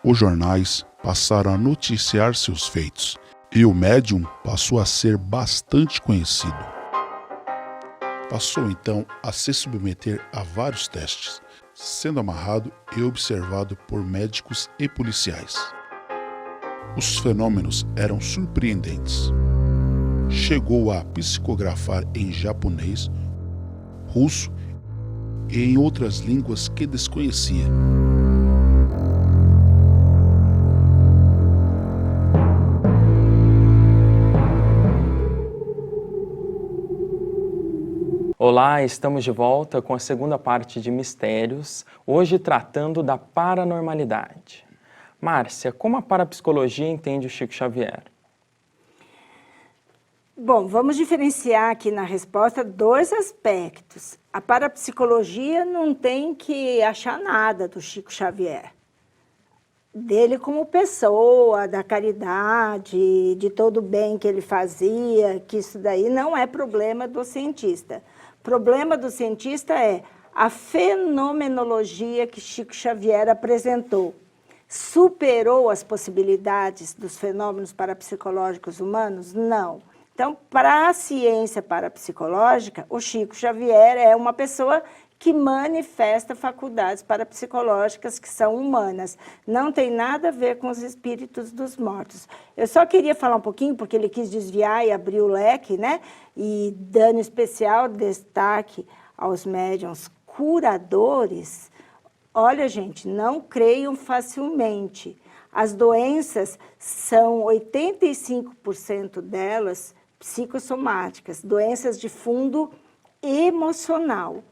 Os jornais passaram a noticiar seus feitos e o médium passou a ser bastante conhecido. Passou então a se submeter a vários testes, sendo amarrado e observado por médicos e policiais. Os fenômenos eram surpreendentes. Chegou a psicografar em japonês, russo e em outras línguas que desconhecia. Olá, estamos de volta com a segunda parte de Mistérios, hoje tratando da paranormalidade. Márcia, como a parapsicologia entende o Chico Xavier? Bom, vamos diferenciar aqui na resposta dois aspectos. A parapsicologia não tem que achar nada do Chico Xavier. Dele como pessoa, da caridade, de todo o bem que ele fazia, que isso daí não é problema do cientista. O problema do cientista é a fenomenologia que Chico Xavier apresentou. Superou as possibilidades dos fenômenos parapsicológicos humanos? Não. Então, para a ciência parapsicológica, o Chico Xavier é uma pessoa que manifesta faculdades parapsicológicas que são humanas. Não tem nada a ver com os espíritos dos mortos. Eu só queria falar um pouquinho, porque ele quis desviar e abrir o leque, né? E dando especial destaque aos médiuns curadores. Olha, gente, não creiam facilmente. As doenças são 85% delas psicossomáticas, doenças de fundo emocional.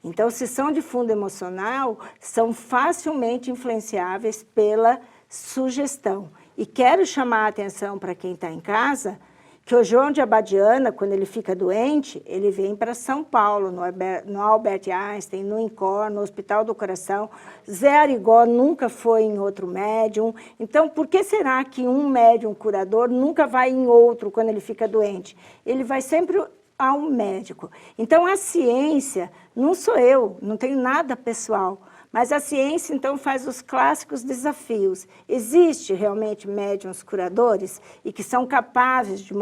Então, se são de fundo emocional, são facilmente influenciáveis pela sugestão. E quero chamar a atenção para quem está em casa, que o João de Abadiana, quando ele fica doente, ele vem para São Paulo, no Albert Einstein, no INCOR, no Hospital do Coração. Zé Arigó nunca foi em outro médium. Então, por que será que um médium curador nunca vai em outro quando ele fica doente? Ele vai sempre a um médico. Então, a ciência, não sou eu, não tenho nada pessoal, mas a ciência, então, faz os clássicos desafios. Existe realmente médiuns curadores e que são capazes de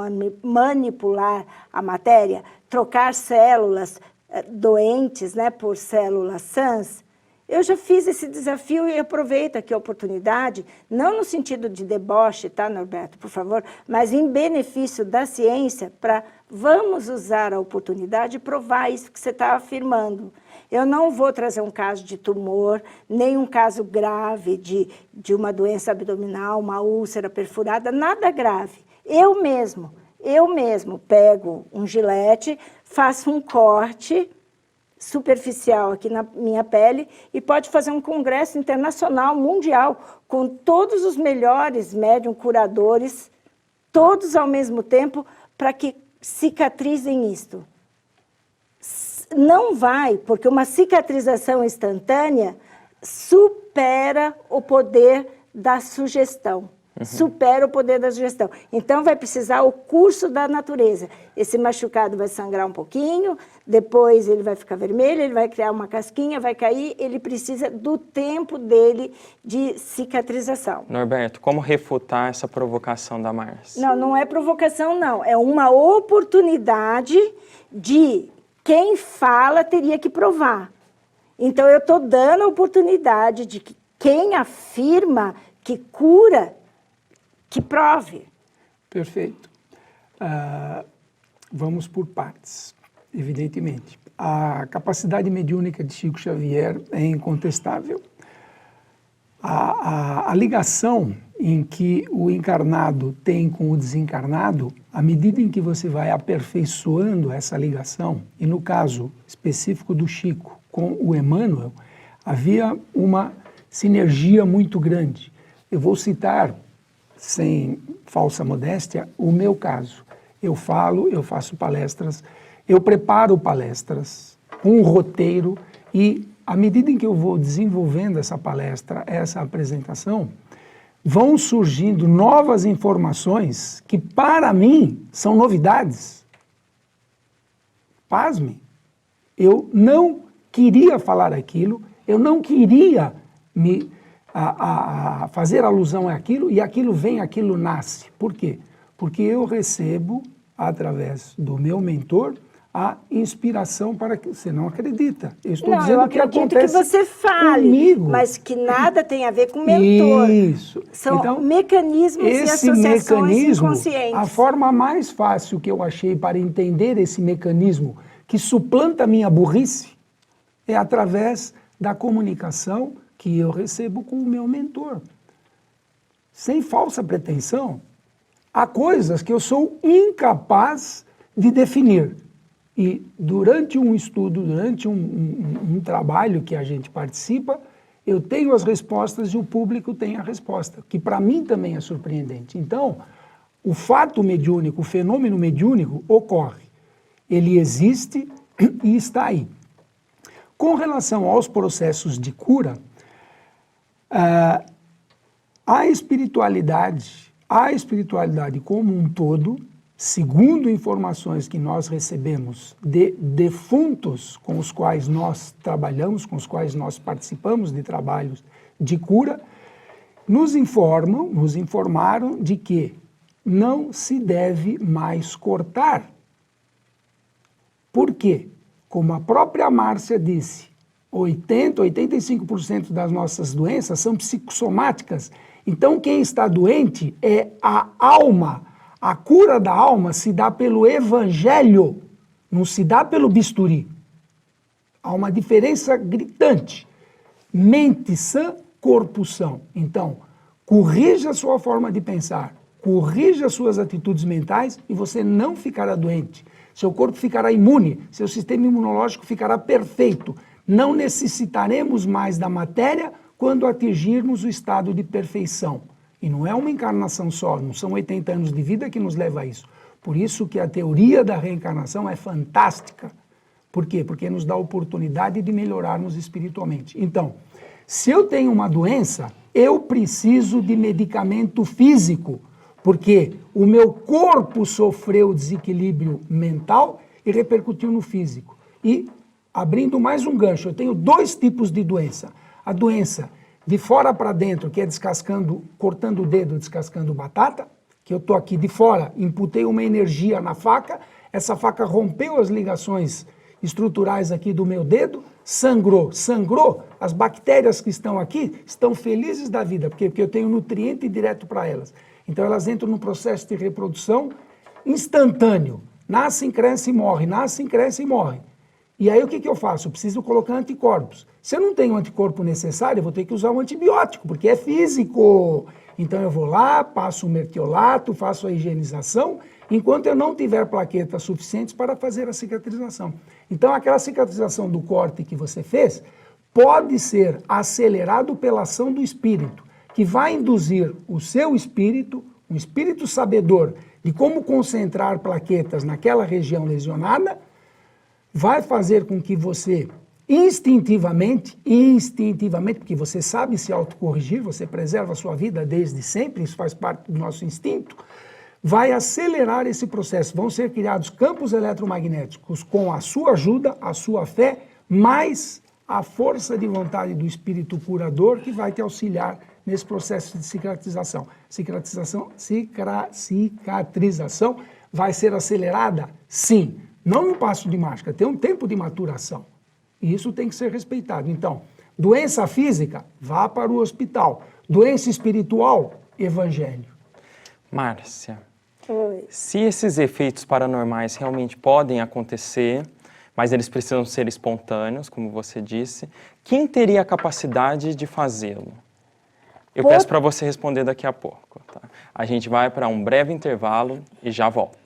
manipular a matéria, trocar células doentes, né, por células sãs? Eu já fiz esse desafio e aproveito aqui a oportunidade, não no sentido de deboche, tá, Norberto, por favor, mas em benefício da ciência, para vamos usar a oportunidade e provar isso que você está afirmando. Eu não vou trazer um caso de tumor, nem um caso grave de uma doença abdominal, uma úlcera perfurada, nada grave. Eu mesmo pego um gilete, faço um corte superficial aqui na minha pele e pode fazer um congresso internacional, mundial, com todos os melhores médium curadores, todos ao mesmo tempo, para que cicatrizem isto. Não vai, porque uma cicatrização instantânea supera o poder da sugestão. Supera o poder da sugestão. Então, vai precisar o curso da natureza. Esse machucado vai sangrar um pouquinho, depois ele vai ficar vermelho, ele vai criar uma casquinha, vai cair, ele precisa do tempo dele de cicatrização. Norberto, como refutar essa provocação da Márcia? Não, não é provocação, não. É uma oportunidade de quem fala teria que provar. Então, eu estou dando a oportunidade de que quem afirma que cura, que prove. Perfeito. Vamos por partes, evidentemente. A capacidade mediúnica de Chico Xavier é incontestável. A ligação em que o encarnado tem com o desencarnado, à medida em que você vai aperfeiçoando essa ligação, e no caso específico do Chico com o Emmanuel, havia uma sinergia muito grande. Eu vou citar, sem falsa modéstia, o meu caso. Eu falo, eu faço palestras, eu preparo palestras com um roteiro e, à medida em que eu vou desenvolvendo essa palestra, essa apresentação, vão surgindo novas informações que, para mim, são novidades. Pasme, eu não queria falar aquilo, eu não queria me a fazer alusão àquilo, e aquilo vem, aquilo nasce. Por quê? Porque eu recebo, através do meu mentor, a inspiração para que você não acredita. Eu estou dizendo eu que acredito acontece que você fale, comigo. mas que nada tem a ver com o mentor. Isso. São então, mecanismos e esse associações mecanismo, inconscientes. a forma mais fácil que eu achei para entender esse mecanismo que suplanta a minha burrice é através da comunicação que eu recebo com o meu mentor. Sem falsa pretensão, há coisas que eu sou incapaz de definir. E durante um estudo, durante um trabalho que a gente participa, eu tenho as respostas e o público tem a resposta, que para mim também é surpreendente. Então, o fato mediúnico, o fenômeno mediúnico ocorre. Ele existe e está aí. Com relação aos processos de cura, a espiritualidade como um todo, segundo informações que nós recebemos de defuntos com os quais nós trabalhamos, com os quais nós participamos de trabalhos de cura, nos informaram de que não se deve mais cortar. Por quê? Como a própria Márcia disse, 85% das nossas doenças são psicossomáticas. Então, quem está doente é a alma. A cura da alma se dá pelo evangelho, não se dá pelo bisturi. Há uma diferença gritante. Mente sã, corpo são. Então, corrija a sua forma de pensar, corrija as suas atitudes mentais e você não ficará doente. Seu corpo ficará imune, seu sistema imunológico ficará perfeito. Não necessitaremos mais da matéria quando atingirmos o estado de perfeição. E não é uma encarnação só, não são 80 anos de vida que nos leva a isso. Por isso que a teoria da reencarnação é fantástica. Por quê? Porque nos dá a oportunidade de melhorarmos espiritualmente. Então, se eu tenho uma doença, eu preciso de medicamento físico, porque o meu corpo sofreu desequilíbrio mental e repercutiu no físico. E, abrindo mais um gancho, eu tenho 2 tipos de doença. A doença de fora para dentro, que é cortando o dedo, descascando batata, que eu estou aqui de fora, imputei uma energia na faca, essa faca rompeu as ligações estruturais aqui do meu dedo, sangrou, as bactérias que estão aqui estão felizes da vida, porque eu tenho nutriente direto para elas. Então elas entram num processo de reprodução instantâneo, nascem, crescem e morrem, nascem, crescem e morrem. E aí o que eu faço? Eu preciso colocar anticorpos. Se eu não tenho o anticorpo necessário, eu vou ter que usar um antibiótico, porque é físico. Então eu vou lá, passo o mertiolato, faço a higienização, enquanto eu não tiver plaquetas suficientes para fazer a cicatrização. Então aquela cicatrização do corte que você fez pode ser acelerado pela ação do espírito, que vai induzir o seu espírito, um espírito sabedor de como concentrar plaquetas naquela região lesionada, vai fazer com que você instintivamente, porque você sabe se autocorrigir, você preserva a sua vida desde sempre, isso faz parte do nosso instinto, vai acelerar esse processo. Vão ser criados campos eletromagnéticos com a sua ajuda, a sua fé, mais a força de vontade do espírito curador que vai te auxiliar nesse processo de cicatrização. Cicatrização vai ser acelerada? Sim. Não no passo de mágica, tem um tempo de maturação. E isso tem que ser respeitado. Então, doença física, vá para o hospital. Doença espiritual, evangelho. Márcia, Oi. se esses efeitos paranormais realmente podem acontecer, mas eles precisam ser espontâneos, como você disse, quem teria a capacidade de fazê-lo? Eu peço para você responder daqui a pouco. Tá? A gente vai para um breve intervalo e já volta.